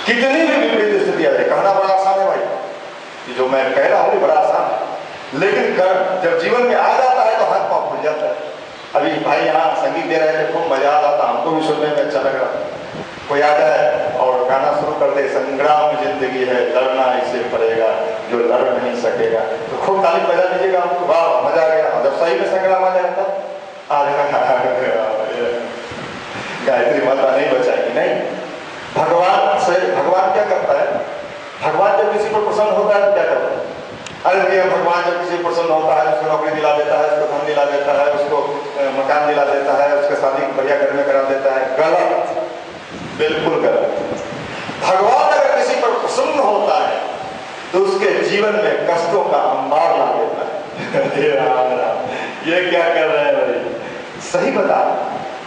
कितनी भी विपरीत स्थिति आ जाए, कहना बड़ा आसान है भाई, ये जो मैं कह रहा हूँ बड़ा आसान है, लेकिन जब जीवन में आ जाता है तो हाथ पाँव खुल जाता है। अभी भाई यहाँ संगीत दे रहे थे, खूब मजा आ रहा था, हमको भी सुनने में अच्छा लग रहा। कोई आ जाए और गाना शुरू कर दे, संग्राम जिंदगी है लड़ना इसे पड़ेगा जो लड़ नहीं सकेगा, तो खूब ताली बजा दीजिएगा हमको, वाह मजा आ गया। जब सही में संग्राम आ जाता गायत्री माता नहीं बचाएगी, नहीं। भगवान क्या करता है, भगवान जब किसी पर प्रसन्न होता है तो क्या करता है? अरे भैया भगवान जब किसी प्रसन्न होता है उसको नौकरी दिला देता है, उसको धन दिला देता है, उसको मकान दिला देता है, उसके शादी बढ़िया घर में करा देता है। गलत, बिल्कुल गलत। भगवान अगर किसी पर प्रसन्न होता है तो उसके जीवन में कष्टों का अंबार ला देता है। ये क्या कर रहे हैं भाई, सही बता।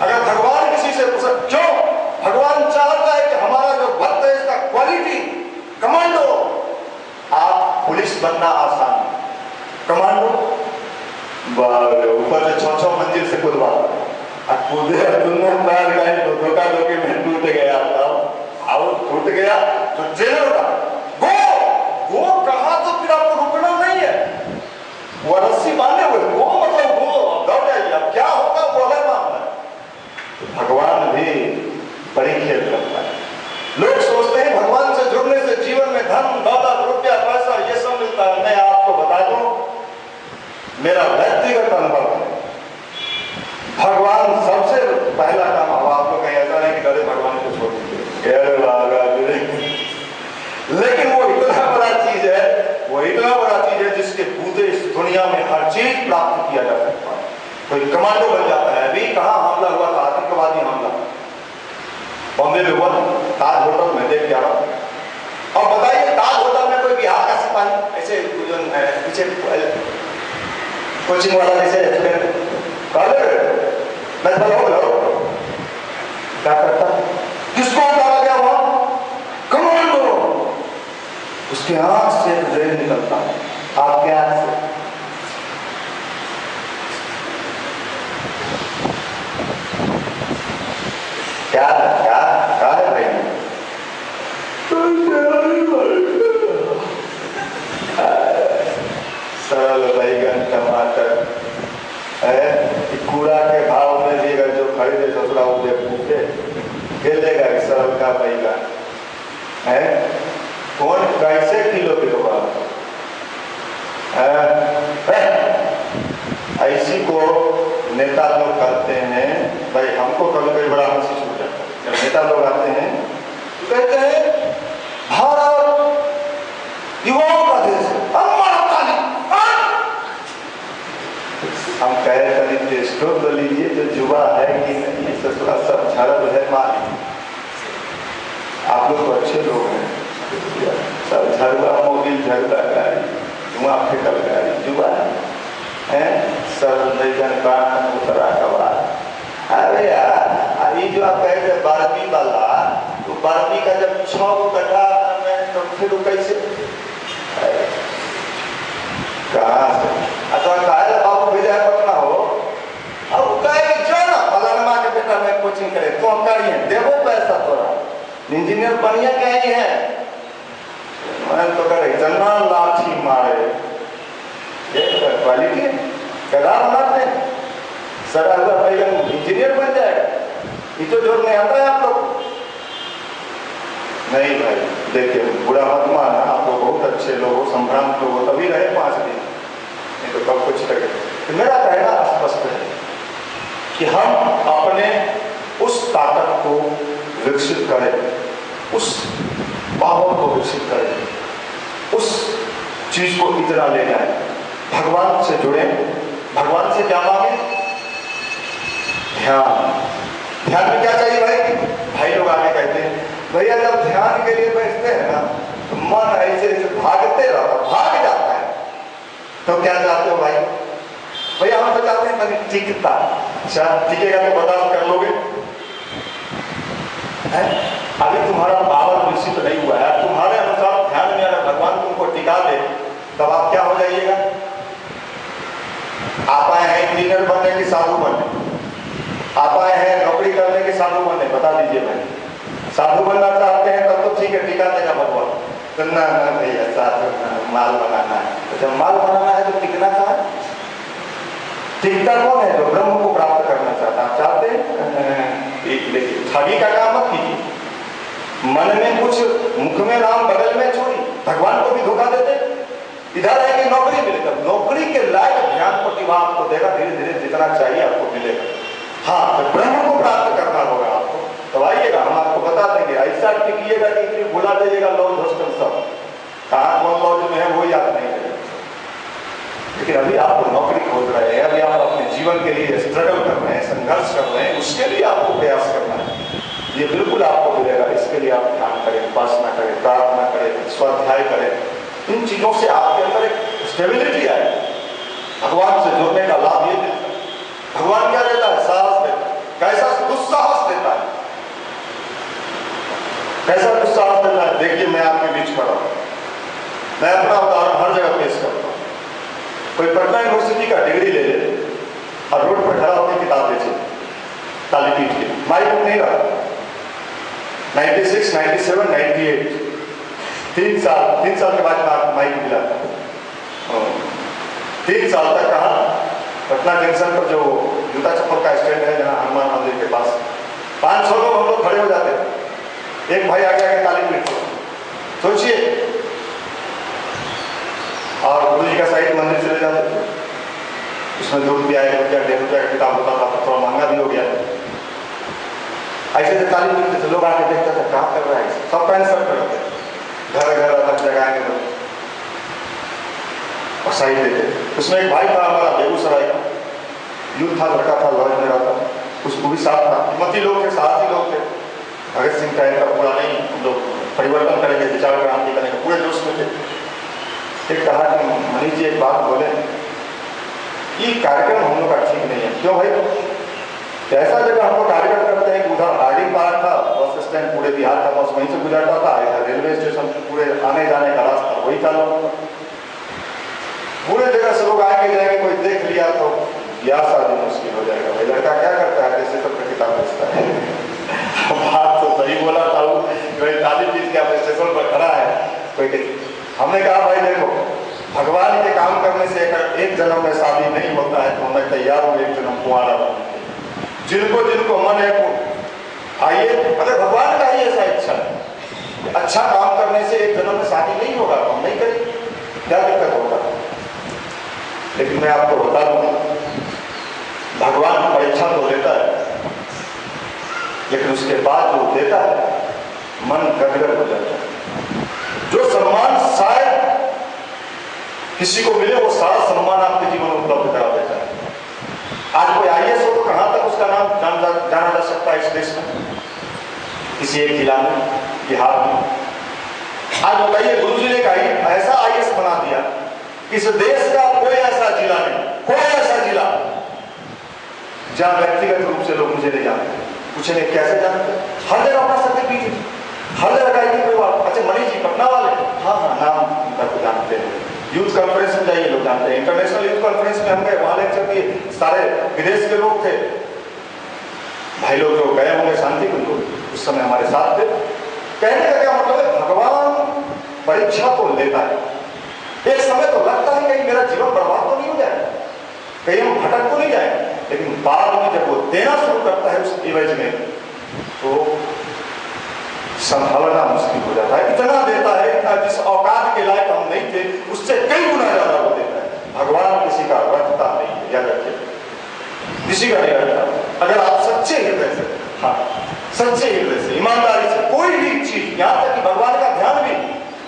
अगर भगवान किसी से प्रसन्न, क्यों? भगवान चाहता है कि हमारा जो भक्त है इसका क्वालिटी, कमांडो। आप पुलिस बनना आसान, कमांडो ऊपर से 6 मंजिल से कूदवा कूदे, दोनों पैर गए तो धोखा धोखे में टूट गया, टूट गया तो जेल होता। वो कहा तो फिर आपको रुकना नहीं है, वो रस्सी बांधे हुए, वो मतलब वो दौड़ जाइए, अब क्या होगा वो अलग मामला है। भगवान भी बड़ी खेल करता है। लोग सोचते हैं भगवान से जुड़ने से जीवन में धन दौलत रुपया पैसा ये सब मिलता है। मैं आपको बता दूं, मेरा व्यक्तिगत अनुभव है, भगवान सबसे पहला काम, अब आप लोग कहीं ऐसा नहीं कि अरे भगवान को छोड़ दीजिए, लेकिन वो इतना बड़ा चीज है, वो इतना बड़ा चीज है जिसके बूते इस दुनिया में हर चीज प्राप्त किया जा सकता है। कोई कमांडो बन जाता है। अभी कहाँ हमला हुआ था, आतंकवादी हमला बॉम्बे में हुआ, ताज होटल में देख के आ रहा हूं। और बताइए ताज होटल में कोई बिहार का सिपाही ऐसे पीछे कोचिंग वाला जैसे क्या करता, किसको उतारा गया वहां? कमांडो। उसके आंख से रेल निकलता है, आपके आंख से। क्या क्या क्या है भाई? सरल बैगन टमाटर है, कूड़ा के भाव में भी अगर जो खरीदे ससुरा उसे पूछे खेलेगा कि सरल का बैगन है कौन कैसे किलो बिकवा ऐसी को नेता लोग कहते हैं। भाई हमको कभी कभी बड़ा हंसी छूट जाता है जब नेता लोग आते हैं, कहते हैं भारत युवाओं का देश है, हम कहे कभी टेस्टो तो लीजिए जो जुआ है कि नहीं, ससुरा सब झड़प है मालिक। आप लोग तो अच्छे लोग हैं, सब झड़ुआ मोबिल, झड़ुआ गाड़ी, धुआं फेंकल गाड़ी, जुआ है सब नैजन पाना उतरा कबा। अरे यार ये जो आप कहते हैं 12वीं वाला, तो 12वीं का जब 6 कटा में तो फिर वो कैसे कहाँ से अच्छा कहे बाबू भेजा है पटना हो, अब वो कहे कि जो ना फलानमा के बेटा में कोचिंग करे तो हम करिए देवो पैसा तोरा इंजीनियर बढ़िया कहीं है, मैं तो करे चलना लाठी मारे क्वालिटी कदार मारते सड़ा हुआ बैगन इंजीनियर बन जाएगा। ये तो जोर नहीं आता है आप लोग। नहीं भाई देखिए बुरा मत माना, आप लोग बहुत अच्छे लोग हो, संभ्रांत लोग हो, तभी रहे 5 दिन, नहीं तो कब कुछ लगे। तो मेरा कहना स्पष्ट है कि हम अपने उस ताकत को विकसित करें, उस माहौल को विकसित करें, उस चीज को इतना ले जाए, भगवान से जुड़े। भगवान से क्या मांगे? ध्यान। ध्यान में क्या चाहिए भाई लोग आगे कहते हैं भैया जब ध्यान के लिए बैठते हैं ना तो मन ऐसे भागते रहता, भाग जाता है। तो क्या चाहते हो भाई? भैया हम तो चाहते हैं मैंने टिकता। अच्छा टिकेगा तो बर्दाश्त कर लोगे? अभी तुम्हारा पावर विकसित नहीं हुआ है, तुम्हारे अनुसार ध्यान में अगर भगवान तुमको टिका दे तब आप क्या हो जाइएगा? आप आए हैं इंजीनियर बनने की साधु बनने, आप आए हैं नौकरी करने के साधु बनने, बता दीजिए भाई साधु बनना चाहते हैं तब तो ठीक है, टिका देगा भगवान। तो ना ना भैया साधु माल बनाना है, तो जब माल बनाना है तो टिकना कहाँ है? टिकता कौन है? जो ब्रह्म को प्राप्त करना चाहता है। चाहते लेकिन ठगी का काम मत कीजिए, मन में कुछ मुख में राम बगल में चोरी, भगवान को भी धोखा देते। इधर है कि नौकरी मिलेगा, नौकरी के लायक ज्ञान प्रतिभा आपको देगा, धीरे धीरे जितना चाहिए आपको मिलेगा। हाँ, तो ब्रह्म को प्राप्त करना होगा आपको, तो आइएगा, हम आपको बता देंगे। ऐसा टिकिएगा कि बुला दीजिएगा लॉज हॉस्टल सब, कहाँ कौन लॉज में है वो याद नहीं है। लेकिन अभी आप नौकरी खोज रहे हैं, अभी आप अपने जीवन के लिए स्ट्रगल कर रहे हैं, संघर्ष कर रहे हैं, उसके लिए आपको प्रयास करना है, ये बिल्कुल आपको मिलेगा। इसके लिए आप ध्यान करें, उपासना करें, प्रार्थना करें, स्वाध्याय करें। इन चीजों से आपके अंदर एक स्टेबिलिटी आए, भगवान से जुड़ने का लाभ ये देता है। भगवान क्या देता है? साहस देता है। कैसा दुस्साहस देता है? कैसा दुस्साहस देता है? देखिए, मैं आपके बीच खड़ा हूं, मैं अपना उदाहरण हर जगह पेश करता हूं। कोई पटना यूनिवर्सिटी का डिग्री ले ले और रोड पर खड़ा होकर किताब बेचे, ताली पीट के, माइक नहीं रहा। 96, 97, 98 3 साल के बाद माइक मिला। 3 साल तक कहा पटना जंक्शन पर जो जूता चप्पल का स्टैंड है, जहाँ हनुमान मंदिर के पास 500 लोग हम लोग खड़े हो जाते। एक भाई आगे आके ताली पीट, सोचिए, और गुरु जी का साहित्य मंदिर चले जाते थे, उसमें 2 रुपया 1 रुपया 1.5 रुपया का किताब होता था, थोड़ा महंगा भी हो गया। ऐसे ताली पीटते थे, लोग आके देखते थे कहाँ कर रहा है, सब पैंट शर्ट कर रहे थे, घर घर अलग जगह और साहित्य देते। उसमें एक भाई था हमारा बेगूसराय का, यूथ था, लड़का था, लॉज में रहता, उसको भी साथ था, हिम्मती लोग थे, साहसी लोग थे। भगत सिंह टाइप का पूरा नहीं, हम लोग परिवर्तन करेंगे, विचार क्रांति करेंगे, पूरे जोश में थे। एक कहा कि मनीष जी एक बात बोले, ये कार्यक्रम हम लोग का ठीक नहीं है। क्यों भाई? ऐसा जगह हम लोग कार्यक्रम करते हैं कि उधर हार्डिंग पार्क था, बस स्टैंड पूरे बिहार का बस वहीं से गुजरता था, इधर रेलवे स्टेशन पूरे आने जाने का रास्ता वही था, पूरे जगह से लोग आएंगे जाएंगे, कोई देख लिया तो ब्याह शादी मुश्किल हो जाएगा। भाई लड़का क्या करता है? जैसे तो किताब बेचता है। बात तो सही बोला था, ताली पीट के अपने स्टेशन पर खड़ा है कोई। हमने कहा भाई देखो, भगवान के काम करने से एक जन्म में शादी नहीं होता है, तो मैं तैयार हूँ एक जन्म कुंवारा बनने के। जिनको जिनको मन है वो आइए, अगर भगवान का ही ऐसा इच्छा है, अच्छा काम करने से एक जन्म में शादी नहीं होगा तो हम नहीं करेंगे, क्या दिक्कत होगा? लेकिन मैं आपको बता दूं, भगवान परीक्षा तो लेता है, लेकिन उसके बाद जो देता है मन गदगद हो जाता है। जो सम्मान शायद किसी को मिले, वो सारा सम्मान आपके जीवन में उपलब्ध करा देता है। आज कोई IAS हो तो कहां तक उसका नाम जाना जा सकता है इस देश में? किसी एक जिला में, बिहार में। आज बताइए, गुरु जी ने कहा ऐसा IAS बना दिया, इस देश का कोई ऐसा जिला नहीं, कोई ऐसा जिला जहां व्यक्तिगत रूप से लोग मुझे नहीं जानते। पूछेंगे कैसे जानते? हर जगह अपना सर्टिफिकेट, हर जगह का कोई बात। अच्छा मनीष जी पटना वाले, हाँ हाँ नाम उनका तो जानते हैं। यूथ कॉन्फ्रेंस में जाइए, लोग जानते हैं। इंटरनेशनल यूथ कॉन्फ्रेंस में हम गए, वहां लेक्चर दिए, सारे विदेश के लोग थे। भाई लोग जो गए होंगे शांति कुंज उस समय हमारे साथ थे। कहने का क्या मतलब है? भगवान परीक्षा तो लेता है। एक समय तो लगता है कहीं मेरा जीवन बर्बाद तो नहीं हो जाए, कहीं हम भटक तो नहीं जाए, लेकिन बाद में जब वो देना शुरू करता है उस इवेज में, तो संभालना मुश्किल हो जाता है। इतना देता है, इतना जिस औकात के लायक हम नहीं थे उससे कई गुना ज्यादा वो देता है। भगवान किसी का रखता नहीं है, याद रखिए, किसी का नहीं रखता। अगर आप सच्चे हृदय से, हाँ सच्चे हृदय से, ईमानदारी से कोई भी चीज, यहाँ तक कि भगवान का ध्यान भी,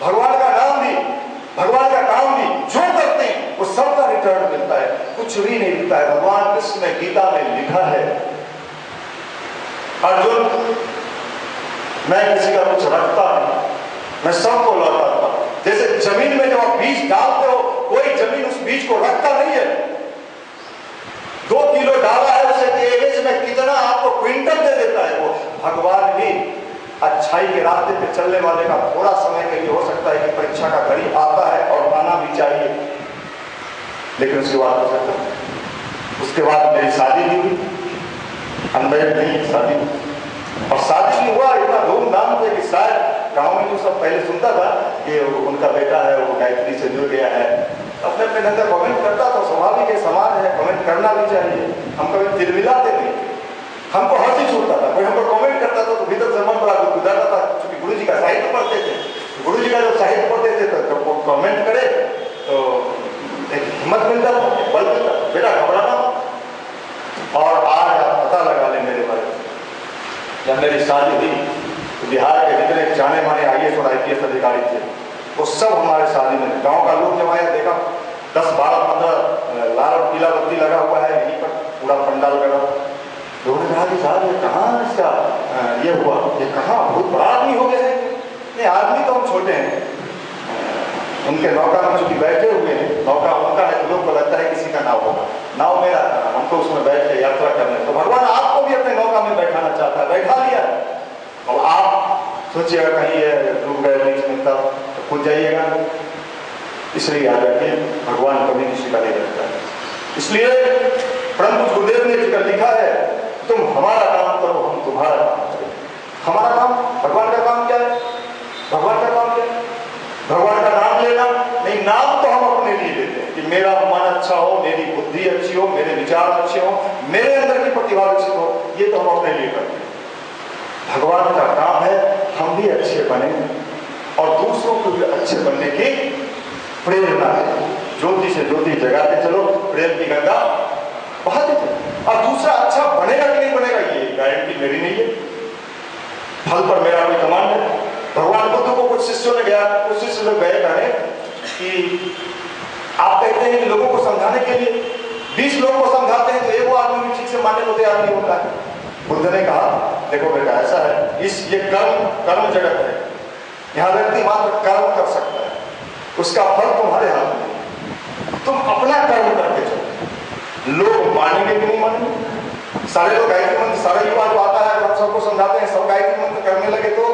भगवान का नाम भी, भगवान का काम भी जो करते हैं वो सबका रिटर्न मिलता है, कुछ भी नहीं मिलता है। भगवान कृष्ण ने गीता में लिखा है, अर्जुन मैं किसी का कुछ रखता नहीं, मैं सबको लौटाता हूं। जैसे जमीन में जब आप बीज डालते हो, कोई जमीन उस बीज को रखता नहीं है। 2 किलो डाला है, उसे एवरेज में कितना आपको क्विंटल दे देता है। वो भगवान भी अच्छाई के रास्ते पे चलने वाले का थोड़ा समय के लिए हो सकता है कि परीक्षा का घड़ी आता है और आना भी चाहिए, लेकिन उसके बाद हो सकता है। उसके बाद मेरी शादी भी हुई, अनमैरिड नहीं शादी, और शादी भी हुआ इतना धूमधाम से कि शायद गांव में जो सब पहले सुनता था कि उनका बेटा है वो गायत्री से जुड़ गया है, अपने अपने ढंग से कमेंट करता था, स्वाभाविक है, समाज है, कमेंट करना भी चाहिए। हम कभी तिलमिलाते नहीं, हमको हंसी छूटता था, कोई हमको कमेंट करता था तो भीतर से मन बड़ा गुदगुदाता था, क्योंकि गुरु जी का साहित्य पढ़ते थे, गुरु जी का जब साहित्य पढ़ते थे तो जब वो कमेंट करे तो एक हिम्मत मिलता था, एक बल मिलता, बेटा घबराना। और आज आप पता लगा ले मेरे बारे में, जब मेरी शादी हुई तो बिहार के जितने जाने माने IAS और IPS अधिकारी थे वो सब हमारे शादी में, गांव का लोग जब आया देखा 10, 12, 15 लाल और पीला बत्ती लगा हुआ है, यहीं पर पूरा पंडाल लगा। लोगों ने कहा कि साहब ये कहाँ इसका ये हुआ, ये कहाँ बहुत बड़ा आदमी हो गया है। नहीं, आदमी तो हम छोटे हैं, उनके नौका में चूंकि बैठे हुए हैं, नौका उनका है तो लोग को लगता है किसी का नाव होगा, नाव मेरा, हम तो उसमें बैठ के यात्रा करने, तो भगवान आपको भी अपने नौका में बैठाना चाहता है, बैठा लिया। और आप सोचिएगा कहीं ये डूब गए बीच में तब तो खुद जाइएगा, इसलिए याद रखिए भगवान कभी किसी का नहीं रहता है। इसलिए परम पूज्य गुरुदेव ने लिखा है, तुम हमारा काम करो हम तुम्हारा काम करें। हमारा काम, भगवान का काम क्या है? भगवान का काम क्या है? भगवान का नाम लेना नहीं, नाम तो हम अपने लिए लेते हैं कि मेरा मन अच्छा हो, मेरी बुद्धि अच्छी हो, मेरे विचार अच्छे हो, मेरे अंदर की प्रतिभा विकसित हो, ये तो हम अपने लिए करते हैं। भगवान का काम है हम भी अच्छे बने और दूसरों को भी अच्छे बनने की प्रेरणा है। ज्योति से ज्योति जगाते चलो, प्रेम की गंगा बहाते चलो। और दूसरा अच्छा बनेगा कि नहीं बनेगा ये गारंटी मेरी नहीं है, फल पर मेरा कोई कमांड है। भगवान बुद्ध को कुछ शिष्यों ने गया, कुछ शिष्य लोग गए कहने कि आप कहते हैं कि लोगों को समझाने के लिए 20 लोगों को समझाते हैं तो एक वो आदमी भी ठीक से मानने को तैयार नहीं होता है। बुद्ध ने कहा देखो बेटा ऐसा है, ये कर्म जगत है, यहाँ व्यक्ति मात्र कर्म कर सकता है, उसका फल तुम्हारे हाथ में है। तुम अपना कर्म करके चलो, लोग मानेंगे कि नहीं मानेंगे। सारे लोग गायत्री मंत्र, सारा युवा जो आता है हम सबको समझाते हैं, सब गायत्री मंत्र करने लगे तो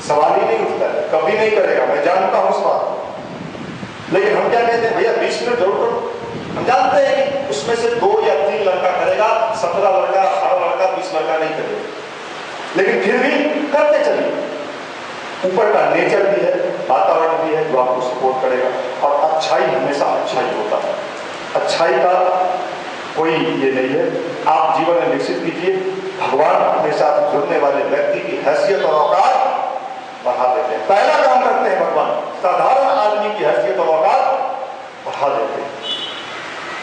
सवाल ही नहीं उठता है, कभी नहीं करेगा, मैं जानता हूं उस बात को। लेकिन हम क्या कहते हैं, भैया 20 मिनट जरूर करो। हम जानते हैं कि उसमें से 2 या 3 लड़का करेगा, 17 लड़का, 18 लड़का, 20 लड़का नहीं करेगा, लेकिन फिर भी करते चलिए। ऊपर का नेचर भी है, वातावरण भी है जो आपको सपोर्ट करेगा, और अच्छाई हमेशा अच्छाई होता है, अच्छाई का कोई ये नहीं है। आप जीवन में विकसित कीजिए, भगवान अपने साथ जुड़ने वाले व्यक्ति की हैसियत और औकात बढ़ा देते हैं। पहला काम करते हैं भगवान, साधारण आदमी की हैसियत और औकात बढ़ा देते हैं।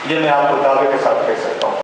ये मैं आपको दावे के साथ कह सकता हूँ।